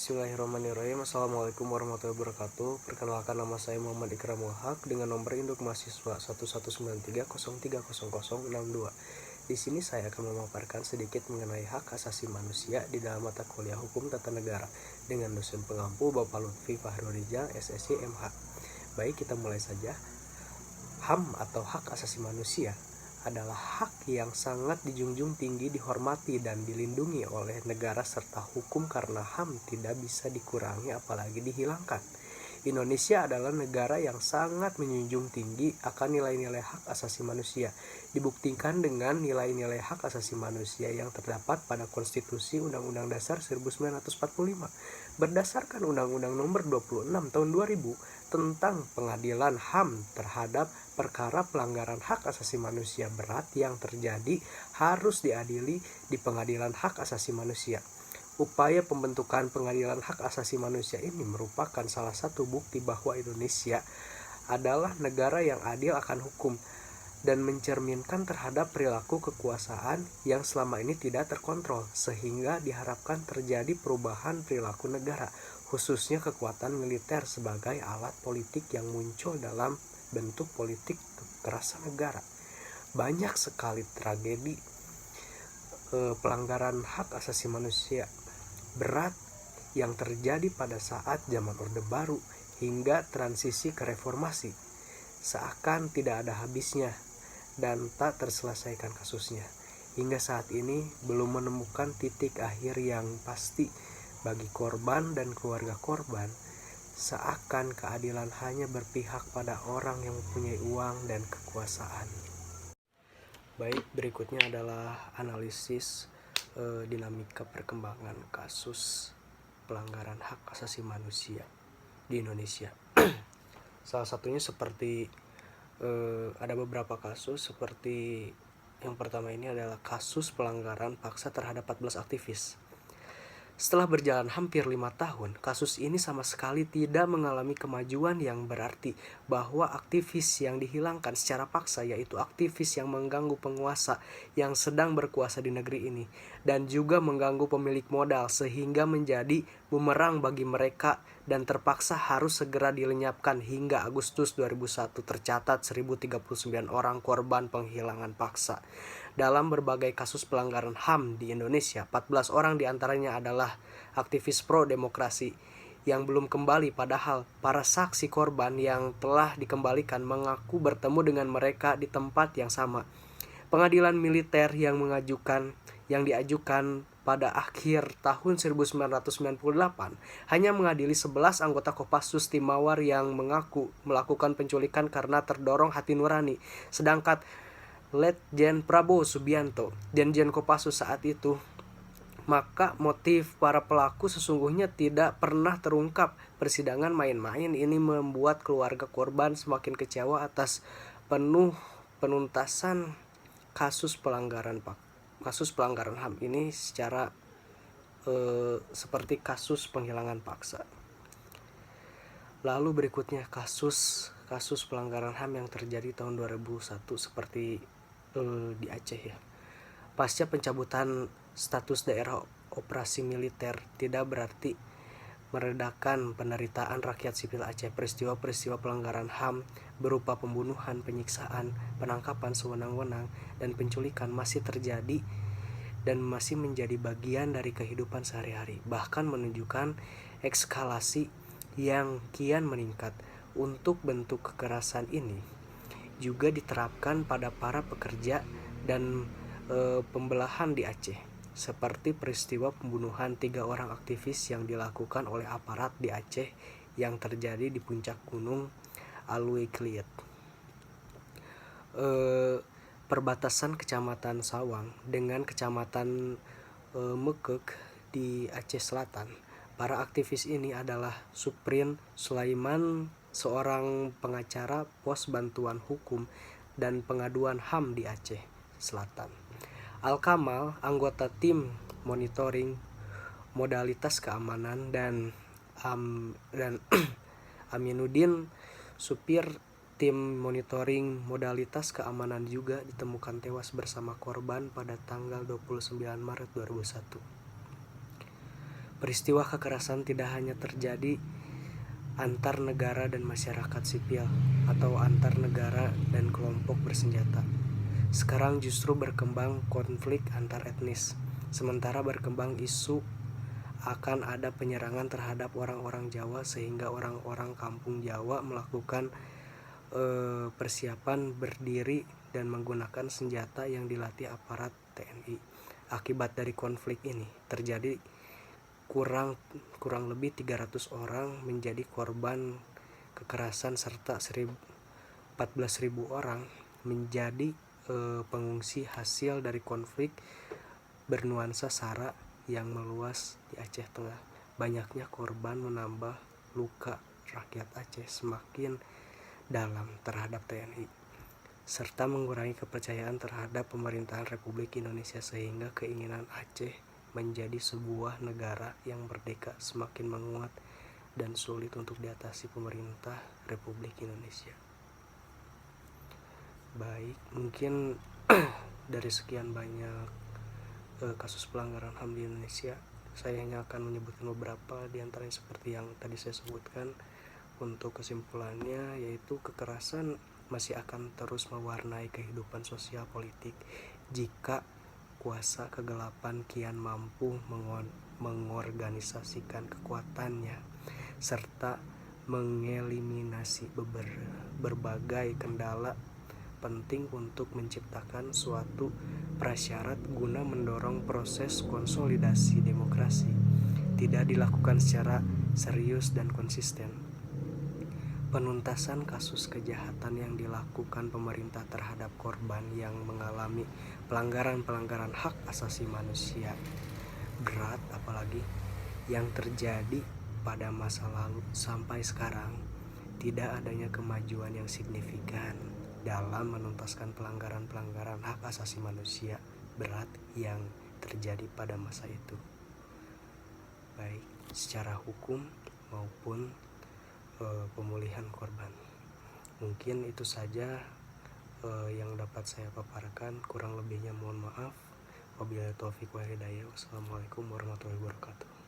Bismillahirrahmanirrahim. Assalamualaikum warahmatullahi wabarakatuh. Perkenalkan, nama saya Muhammad Ikram Wahab dengan nomor induk mahasiswa 1193030062. Di sini saya akan memaparkan sedikit mengenai hak asasi manusia di dalam mata kuliah Hukum Tata Negara dengan dosen pengampu Bapak Lutfi Fahruriza, SSC MH. Baik, kita mulai saja. HAM atau hak asasi manusia adalah hak yang sangat dijunjung tinggi, dihormati, dan dilindungi oleh negara serta hukum karena HAM tidak bisa dikurangi apalagi dihilangkan. Indonesia adalah negara yang sangat menjunjung tinggi akan nilai-nilai hak asasi manusia, dibuktikan dengan nilai-nilai hak asasi manusia yang terdapat pada Konstitusi Undang-Undang Dasar 1945 berdasarkan Undang-Undang Nomor 26 Tahun 2000 tentang pengadilan HAM terhadap perkara pelanggaran hak asasi manusia berat yang terjadi harus diadili di Pengadilan Hak Asasi Manusia. Upaya pembentukan Pengadilan Hak Asasi Manusia ini merupakan salah satu bukti bahwa Indonesia adalah negara yang adil akan hukum dan mencerminkan terhadap perilaku kekuasaan yang selama ini tidak terkontrol, sehingga diharapkan terjadi perubahan perilaku negara, khususnya kekuatan militer sebagai alat politik yang muncul dalam bentuk politik kekerasan negara. Banyak sekali tragedi pelanggaran hak asasi manusia berat yang terjadi pada saat zaman Orde Baru hingga transisi ke reformasi, seakan tidak ada habisnya dan tak terselesaikan kasusnya. Hingga saat ini belum menemukan titik akhir yang pasti bagi korban dan keluarga korban, seakan keadilan hanya berpihak pada orang yang mempunyai uang dan kekuasaan. Baik, berikutnya adalah analisis dinamika perkembangan kasus pelanggaran hak asasi manusia di Indonesia. Salah satunya seperti ada beberapa kasus, seperti yang pertama ini adalah kasus pelanggaran paksa terhadap 14 aktivis. Setelah berjalan hampir 5 tahun, kasus ini sama sekali tidak mengalami kemajuan yang berarti, bahwa aktivis yang dihilangkan secara paksa yaitu aktivis yang mengganggu penguasa yang sedang berkuasa di negeri ini dan juga mengganggu pemilik modal sehingga menjadi bumerang bagi mereka dan terpaksa harus segera dilenyapkan. Hingga Agustus 2001 tercatat 1039 orang korban penghilangan paksa. Dalam berbagai kasus pelanggaran HAM di Indonesia, 14 orang diantaranya adalah aktivis pro-demokrasi yang belum kembali, padahal para saksi korban yang telah dikembalikan mengaku bertemu dengan mereka di tempat yang sama. Pengadilan militer yang diajukan pada akhir tahun 1998 hanya mengadili 11 anggota Kopassus Tim Mawar yang mengaku melakukan penculikan karena terdorong hati nurani, sedangkan Letjen Prabowo Subianto, Danjen Kopassus saat itu, maka motif para pelaku sesungguhnya tidak pernah terungkap. Persidangan main-main ini membuat keluarga korban semakin kecewa atas penuntasan kasus pelanggaran HAM ini secara seperti kasus penghilangan paksa. Lalu berikutnya kasus pelanggaran HAM yang terjadi tahun 2001 seperti di Aceh ya. Pasca pencabutan status daerah operasi militer tidak berarti meredakan penderitaan rakyat sipil Aceh. Peristiwa-peristiwa pelanggaran HAM berupa pembunuhan, penyiksaan, penangkapan sewenang-wenang, dan penculikan masih terjadi dan masih menjadi bagian dari kehidupan sehari-hari, bahkan menunjukkan eskalasi yang kian meningkat. Untuk bentuk kekerasan ini juga diterapkan pada para pekerja dan pembelahan di Aceh, seperti peristiwa pembunuhan 3 orang aktivis yang dilakukan oleh aparat di Aceh yang terjadi di puncak gunung Alui Kliet. Perbatasan Kecamatan Sawang dengan Kecamatan Mekek di Aceh Selatan. Para aktivis ini adalah Suprin Sulaiman, seorang pengacara pos bantuan hukum dan pengaduan HAM di Aceh Selatan. Al-Kamal, anggota tim monitoring modalitas keamanan, dan Aminuddin, supir tim monitoring modalitas keamanan juga ditemukan tewas bersama korban pada tanggal 29 Maret 2001. Peristiwa kekerasan tidak hanya terjadi antar negara dan masyarakat sipil atau antar negara dan kelompok bersenjata. Sekarang justru berkembang konflik antar etnis. Sementara berkembang isu akan ada penyerangan terhadap orang-orang Jawa sehingga orang-orang kampung Jawa melakukan persiapan berdiri dan menggunakan senjata yang dilatih aparat TNI. Akibat dari konflik ini terjadi kurang lebih 300 orang menjadi korban kekerasan serta 14.000 orang menjadi pengungsi hasil dari konflik bernuansa SARA yang meluas di Aceh Tengah. Banyaknya korban menambah luka rakyat Aceh semakin dalam terhadap TNI, serta mengurangi kepercayaan terhadap pemerintahan Republik Indonesia sehingga keinginan Aceh menjadi sebuah negara yang merdeka semakin menguat dan sulit untuk diatasi pemerintah Republik Indonesia. Baik, mungkin dari sekian banyak kasus pelanggaran HAM di Indonesia, saya hanya akan menyebutkan beberapa di antaranya seperti yang tadi saya sebutkan. Untuk kesimpulannya yaitu kekerasan masih akan terus mewarnai kehidupan sosial politik jika kuasa kegelapan kian mampu mengorganisasikan kekuatannya serta mengeliminasi berbagai kendala penting untuk menciptakan suatu prasyarat guna mendorong proses konsolidasi demokrasi tidak dilakukan secara serius dan konsisten. Penuntasan kasus kejahatan yang dilakukan pemerintah terhadap korban yang mengalami pelanggaran hak asasi manusia berat apalagi yang terjadi pada masa lalu sampai sekarang, tidak adanya kemajuan yang signifikan dalam menuntaskan pelanggaran hak asasi manusia berat yang terjadi pada masa itu, baik secara hukum maupun pemulihan korban. Mungkin itu saja yang dapat saya paparkan, kurang lebihnya mohon maaf. Wabillahi taufiq wal hidayah. Wassalamualaikum warahmatullahi wabarakatuh.